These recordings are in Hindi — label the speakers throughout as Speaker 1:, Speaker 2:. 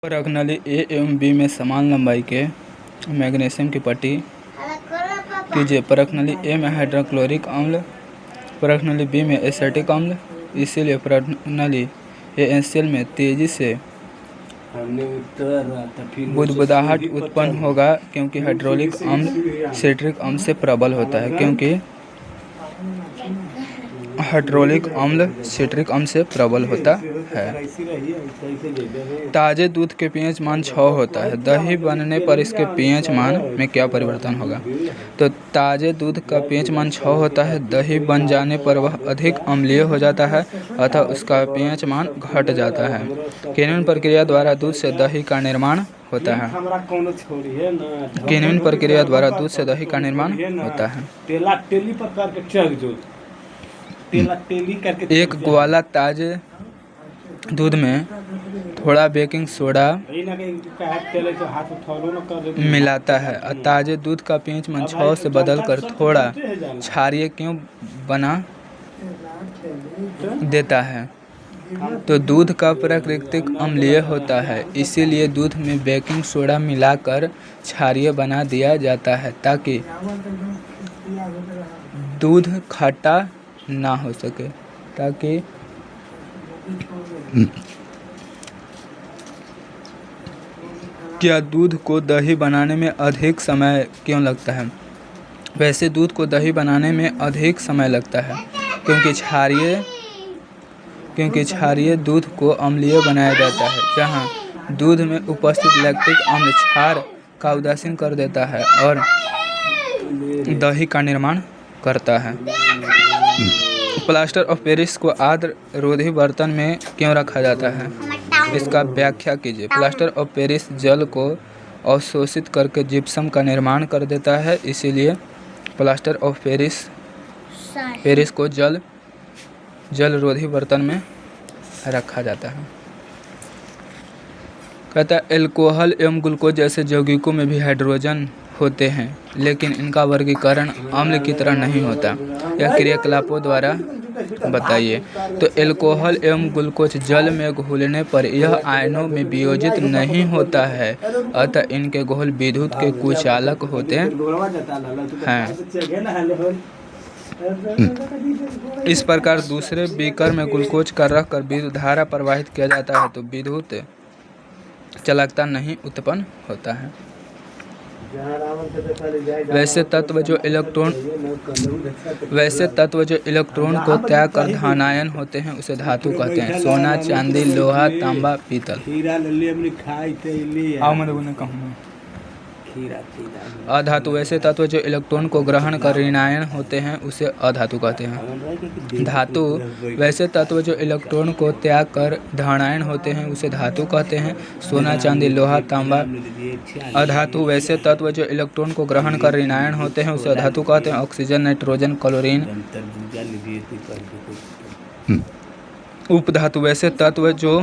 Speaker 1: रक्त नली ए एवं बी में समान लंबाई के मैग्नीशियम की पट्टी कीजिए। परख नली ए में हाइड्रोक्लोरिक अम्ल, परख नली बी में एसिटिक अम्ल, इसीलिए परख नली HCl में तेजी से बुदबुदाहट उत्पन्न होगा क्योंकि हाइड्रोक्लोरिक अम्ल सिट्रिक अम्ल से प्रबल होता है हाइड्रोक्लोरिक अम्ल सिट्रिक अम्ल से प्रबल होता है। ताजे दूध के pH मान 6 होता है। दही बनने पर इसके pH मान में क्या परिवर्तन होगा? तो ताजे दूध का pH मान 6 होता है। दही बन जाने पर वह अधिक अम्लीय हो जाता है अतः उसका pH मान घट जाता है। किण्वन प्रक्रिया द्वारा दूध से दही का निर्माण होता है। किण्वन प्रक्रिया द्वारा दूध से दही का निर्माण होता है। एक ग्वाला ताजे दूध में थोड़ा बेकिंग सोडा मिलाता है। ताजे दूध का pH मान 6 से बदलकर थोड़ा क्षारीय क्यों बना देता है? तो दूध का प्राकृतिक अम्लीय होता है, इसीलिए दूध में बेकिंग सोडा मिलाकर क्षारीय बना दिया जाता है ताकि दूध खट्टा ना हो सके। क्या दूध को दही बनाने में अधिक समय क्यों लगता है? वैसे दूध को दही बनाने में अधिक समय लगता है क्योंकि क्षारीय दूध को अम्लीय बनाया जाता है, जहां दूध में उपस्थित लैक्टिक अम्ल क्षार का उदासीन कर देता है और दही का निर्माण करता है। प्लास्टर ऑफ पेरिस को आर्द्र रोधी बर्तन में क्यों रखा जाता है? इसका व्याख्या कीजिए। प्लास्टर ऑफ पेरिस जल को अवशोषित करके जिप्सम का निर्माण कर देता है, इसीलिए प्लास्टर ऑफ पेरिस को जल रोधी बर्तन में रखा जाता है। कहता है एल्कोहल एवं ग्लूकोज जैसे यौगिकों में भी हाइड्रोजन होते हैं, लेकिन इनका वर्गीकरण अम्ल की तरह नहीं होता। यह क्रियाकलापों द्वारा बताइए। तो एल्कोहल एवं ग्लूकोज जल में घुलने पर यह आयनों में वियोजित नहीं होता है, अतः इनके घोल विद्युत के कुचालक होते हैं। इस प्रकार दूसरे बीकर में ग्लूकोज का रखकर विद्युत धारा प्रवाहित किया जाता है तो विद्युत चालकता नहीं उत्पन्न होता है। वैसे तत्व जो इलेक्ट्रॉन को त्याग कर धनायन होते हैं उसे धातु कहते हैं। सोना, चांदी, लोहा, तांबा, पीतल। अधातु वैसे तत्व जो इलेक्ट्रॉन को ग्रहण कर ऋणायन होते हैं उसे अधातु कहते हैं। धातु वैसे तत्व जो इलेक्ट्रॉन को त्याग कर धनायन होते हैं उसे धातु कहते हैं। सोना, चांदी, लोहा, तांबा। अधातु वैसे तत्व जो इलेक्ट्रॉन को ग्रहण कर ऋणायन होते हैं उसे अधातु कहते हैं। Oxygen, nitrogen, chlorine. उपधातु वैसे तत्व जो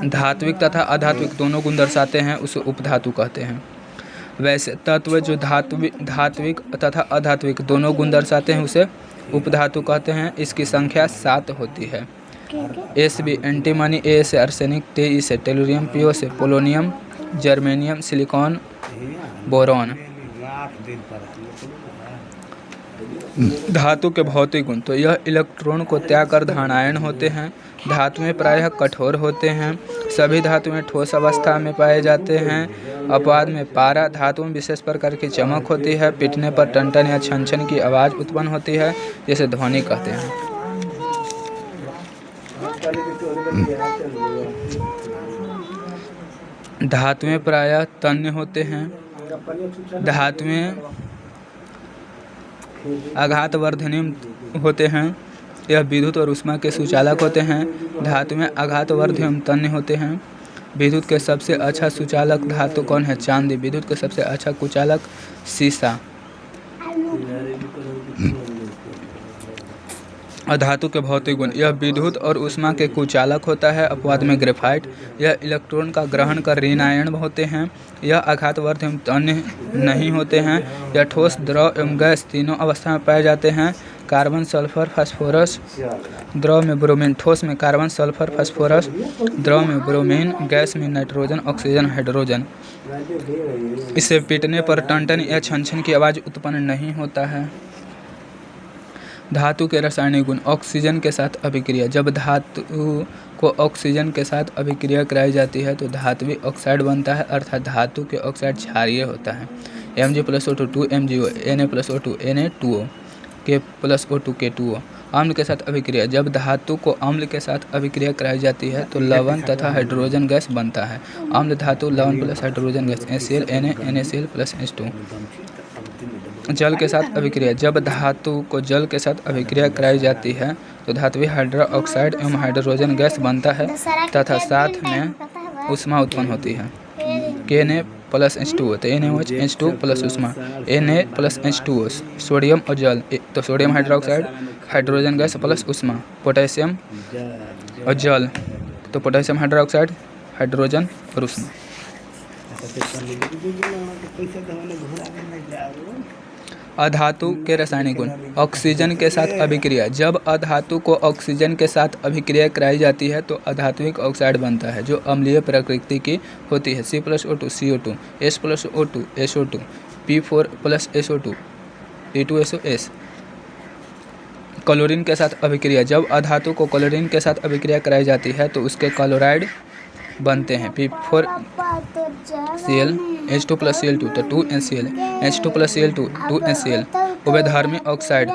Speaker 1: धात्विक तथा अधात्विक दोनों गुण दर्शाते हैं उसे उपधातु कहते हैं। वैसे तत्व जो धात्विक तथा अधात्विक दोनों गुण दर्शाते हैं उसे उपधातु कहते हैं। इसकी संख्या 7 होती है। Sb एंटीमनी, A से आर्सेनिक, Te से टेलुरियम, Po से पोलोनियम, जर्मेनियम, सिलिकॉन, बोरॉन। धातु के भौतिक गुण तो यह इलेक्ट्रॉन को त्याग कर धनायन होते हैं। धातुएं प्रायः कठोर होते हैं। सभी धातुएं ठोस अवस्था में पाए जाते हैं। अपवाद में पारा धातु में विशेष प्रकार की चमक होती है। पिटने पर टन-टन या छन-छन की आवाज़ उत्पन्न होती है, जिसे ध्वनि कहते हैं। धातुएं प्रायः तन्य होते हैं। धातुएं आघातवर्धनीय होते हैं। यह विद्युत और ऊष्मा के सुचालक होते हैं। धातुएं आघातवर्धी एवं तन्य होते हैं। विद्युत के सबसे अच्छा सुचालक धातु कौन है? चांदी। विद्युत के सबसे अच्छा कुचालक सीसा। अधातु के भौतिक गुण यह विद्युत और ऊष्मा के कुचालक होता है। अपवाद में ग्रेफाइट। यह इलेक्ट्रॉन का ग्रहण कर ऋणायन होते हैं। यह आघातवर्धी एवं तन्य नहीं होते हैं। यह ठोस, द्रव एवं गैस तीनों अवस्था में पाए जाते हैं। कार्बन सल्फर फास्फोरस, द्रव में ब्रोमीन, ठोस में कार्बन सल्फर फास्फोरस, द्रव में ब्रोमीन, गैस में नाइट्रोजन ऑक्सीजन हाइड्रोजन। इसे पीटने पर टन या छन की आवाज़ उत्पन्न नहीं होता है। धातु के रासायनिक गुण। ऑक्सीजन के साथ अभिक्रिया। जब धातु को ऑक्सीजन के साथ अभिक्रिया कराई जाती है तो धात्विक ऑक्साइड बनता है, अर्थात धातु के ऑक्साइड क्षारीय होता है। Mg+O2 2MgO, Na+O2 Na2O, K+O2 K2O। अम्ल के साथ अभिक्रिया। जब धातु को अम्ल के साथ अभिक्रिया कराई जाती है तो लवण तथा हाइड्रोजन गैस बनता है। अम्ल धातु लवण plus hydrogen gas HCl Na NaCl + H2। जल के साथ अभिक्रिया। जब धातु को जल के साथ अभिक्रिया कराई जाती है तो धात्विक हाइड्रोक्साइड एवं हाइड्रोजन गैस बनता है तथा साथ में ऊष्मा उत्पन्न होती है। Na + H2O, तो NaOH H2 + ऊष्मा, Na + H2O सोडियम और जल, तो sodium hydroxide, hydrogen gas plus ऊष्मा। पोटेशियम और जल, तो पोटेशियम हाइड्रोक्साइड, हाइड्रोजन और ऊष्मा। अधातु के रासायनिक गुण। ऑक्सीजन के साथ अभिक्रिया। जब अधातु को ऑक्सीजन के साथ अभिक्रिया कराई जाती है तो अधात्विक ऑक्साइड बनता है जो अम्लीय प्रकृति की होती है। C+O2 CO2, S+O2 SO2, P4 + SO2 P2SO4। Chlorine के साथ अभिक्रिया। जब अधातु को क्लोरीन के साथ अभिक्रिया कराई जाती है तो उसके क्लोराइड बनते हैं। P4Cl H2 + Cl2, तो 2NCl H2 + Cl2 2NCl। उभयधर्मी oxide.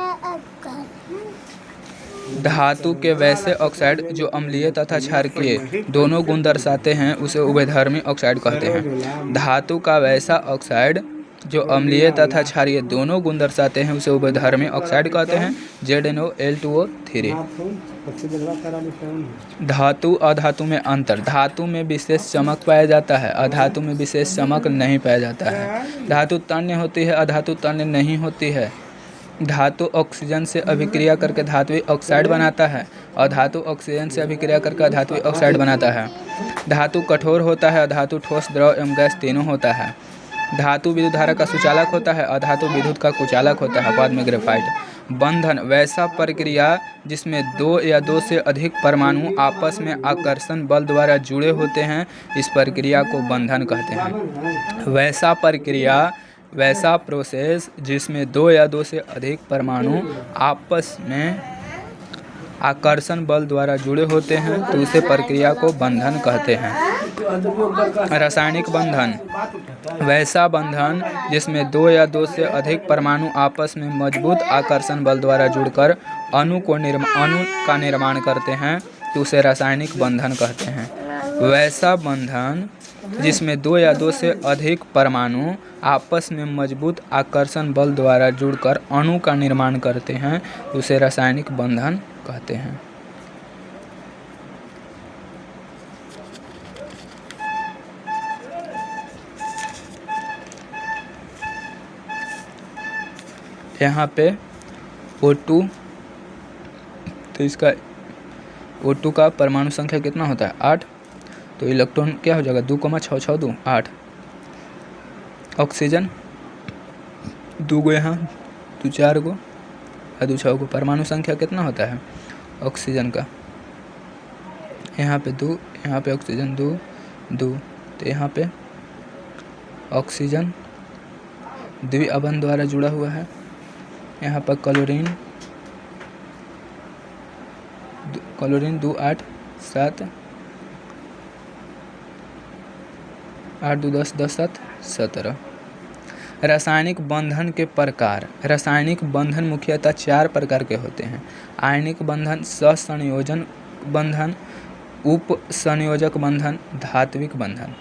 Speaker 1: धातु के वैसे ऑक्साइड जो अम्लीय तथा क्षारकीय दोनों गुण दर्शाते हैं उसे उभयधर्मी ऑक्साइड कहते हैं। धातु का वैसा ऑक्साइड जो अम्लीय तथा क्षारीय दोनों गुण दर्शाते हैं उसे उभयधर्मी ऑक्साइड कहते हैं। ZnOl2O3। धातु अधातु में अंतर। धातु में विशेष चमक पाया जाता है, अधातु में विशेष चमक नहीं पाया जाता है। धातु तन्य होती है, अधातु तन्य नहीं होती है। धातु ऑक्सीजन से अभिक्रिया करके धात्विक ऑक्साइड बनाता है, अधातु ऑक्सीजन से अभिक्रिया करके अधात्विक ऑक्साइड बनाता है। धातु कठोर होता है, अधातु ठोस, द्रव एवं गैस तीनों होता है। धातु विद्युत धारा का सुचालक होता है, अधातु विद्युत का कुचालक होता है। बाद में ग्रेफाइट। बंधन वैसा प्रक्रिया जिसमें दो या दो से अधिक परमाणु आपस में आकर्षण बल द्वारा जुड़े होते हैं, इस प्रक्रिया को बंधन कहते हैं। वैसा प्रक्रिया वैसा प्रोसेस जिसमें दो या दो से अधिक परमाणु आपस में आकर्षण बल द्वारा जुड़े होते हैं तो उसे प्रक्रिया को बंधन कहते हैं। रासायनिक बंधन वैसा बंधन जिसमें दो या दो से अधिक परमाणु आपस में मजबूत आकर्षण बल द्वारा जुड़कर अणु का निर्माण करते हैं तो उसे रासायनिक बंधन कहते हैं। वैसा बंधन जिसमें दो या दो से अधिक परमाणु आपस में मजबूत आकर्षण बल द्वारा जुड़कर अणु का निर्माण करते हैं उसे रासायनिक बंधन कहते हैं। यहाँ पे O2, तो इसका O2 का परमाणु संख्या कितना होता है 8, तो इलेक्ट्रॉन क्या हो जाएगा 2,662 8। ऑक्सीजन 2 गो, यहाँ 2 4 गो और 2 6 गो। परमाणु संख्या कितना होता है ऑक्सीजन का, यहाँ पे 2, यहाँ पे ऑक्सीजन 2 2, तो यहाँ पे ऑक्सीजन द्विअबंध द्वारा जुड़ा हुआ है। यहाँ पर क्लोरीन 2 8 7 8 2 10 10 7 17। रासायनिक बंधन के प्रकार। रासायनिक बंधन मुख्यतः 4 प्रकार के होते हैं। आयनिक बंधन, सहसंयोजन बंधन, उप संयोजक बंधन, धात्विक बंधन।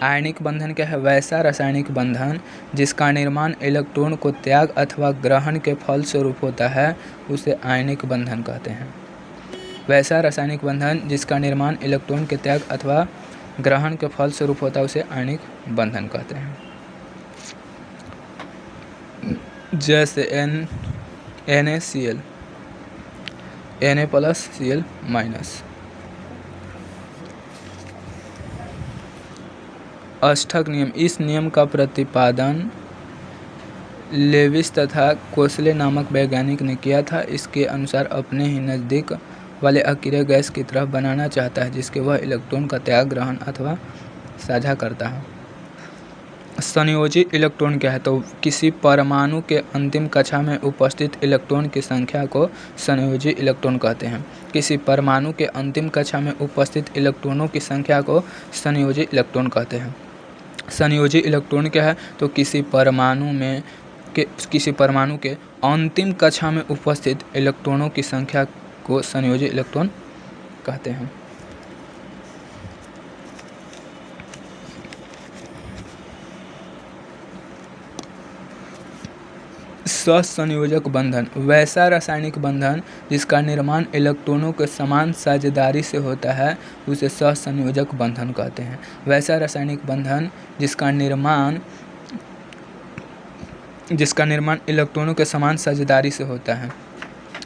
Speaker 1: आयनिक बंधन क्या है? वैसा रासायनिक बंधन जिसका निर्माण इलेक्ट्रॉन को त्याग अथवा ग्रहण के फलस्वरूप होता है उसे आयनिक बंधन कहते हैं। वैसा रासायनिक बंधन जिसका निर्माण इलेक्ट्रॉन के त्याग अथवा ग्रहण के फलस्वरूप होता है उसे आयनिक बंधन कहते हैं। जैसे NaCl, Na+Cl-। अष्टक नियम। इस नियम का प्रतिपादन लेविस तथा कोसले नामक वैज्ञानिक ने किया था। इसके अनुसार अपने ही नज़दीक वाले अक्रिय गैस की तरफ बनाना चाहता है जिसके वह इलेक्ट्रॉन का त्याग, ग्रहण अथवा साझा करता है। संयोजी इलेक्ट्रॉन क्या है? तो किसी परमाणु के अंतिम कक्षा में उपस्थित इलेक्ट्रॉन की संख्या को संयोजी इलेक्ट्रॉन कहते हैं। किसी परमाणु के अंतिम कक्षा में उपस्थित इलेक्ट्रॉनों की संख्या को संयोजी इलेक्ट्रॉन कहते हैं। संयोजी इलेक्ट्रॉन क्या है? तो किसी परमाणु के अंतिम कक्षा में उपस्थित इलेक्ट्रॉनों की संख्या को संयोजी इलेक्ट्रॉन कहते हैं। सहसंयोजक बंधन वैसा रासायनिक बंधन जिसका निर्माण इलेक्ट्रॉनों के समान साझेदारी से होता है उसे सहसंयोजक बंधन कहते हैं। वैसा रासायनिक बंधन जिसका निर्माण इलेक्ट्रॉनों के समान साझेदारी से होता है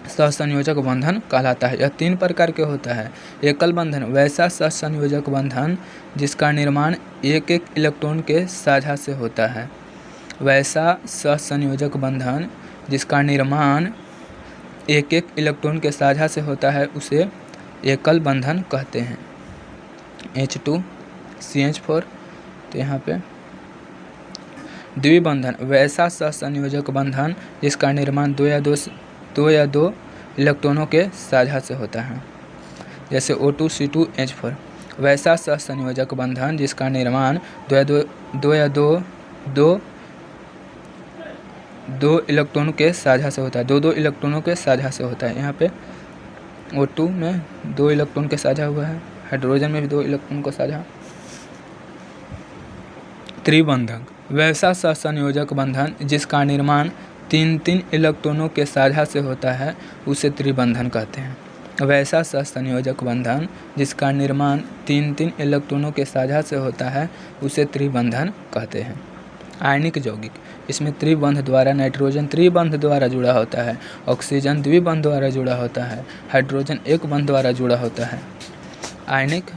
Speaker 1: सहसंयोजक बंधन कहलाता है। यह 3 प्रकार के होता है। एकल बंधन वैसा सहसंयोजक बंधन जिसका निर्माण एक इलेक्ट्रॉन के साझा से होता है। वैसा सहसंयोजक बंधन जिसका निर्माण एक इलेक्ट्रॉन के साझा से होता है उसे एकल बंधन कहते हैं। H2CH4। तो यहाँ पे द्विबंधन वैसा सहसंयोजक बंधन जिसका निर्माण दो या दो इलेक्ट्रॉनों के साझा से होता है, जैसे O2C2H4। वैसा सहसंयोजक बंधन जिसका निर्माण दो इलेक्ट्रॉनों के साझा से होता है, दो इलेक्ट्रॉनों के साझा से होता है। यहाँ पे O2 में 2 इलेक्ट्रॉन के साझा हुआ है, हाइड्रोजन में भी 2 इलेक्ट्रॉन को साझा। त्रिबंधक वैसा सहसंयोजक बंधन जिसका निर्माण 3 इलेक्ट्रॉनों के साझा से होता है उसे त्रिबंधन कहते हैं। वैसा सहसंयोजक बंधन जिसका निर्माण 3 इलेक्ट्रॉनों के साझा से होता है उसे त्रिबंधन कहते हैं। आयनिक यौगिक इसमें त्रिबंध द्वारा नाइट्रोजन त्रिबंध द्वारा जुड़ा होता है, ऑक्सीजन द्विबंध द्वारा जुड़ा होता है, हाइड्रोजन एक बंध द्वारा जुड़ा होता है। आयनिक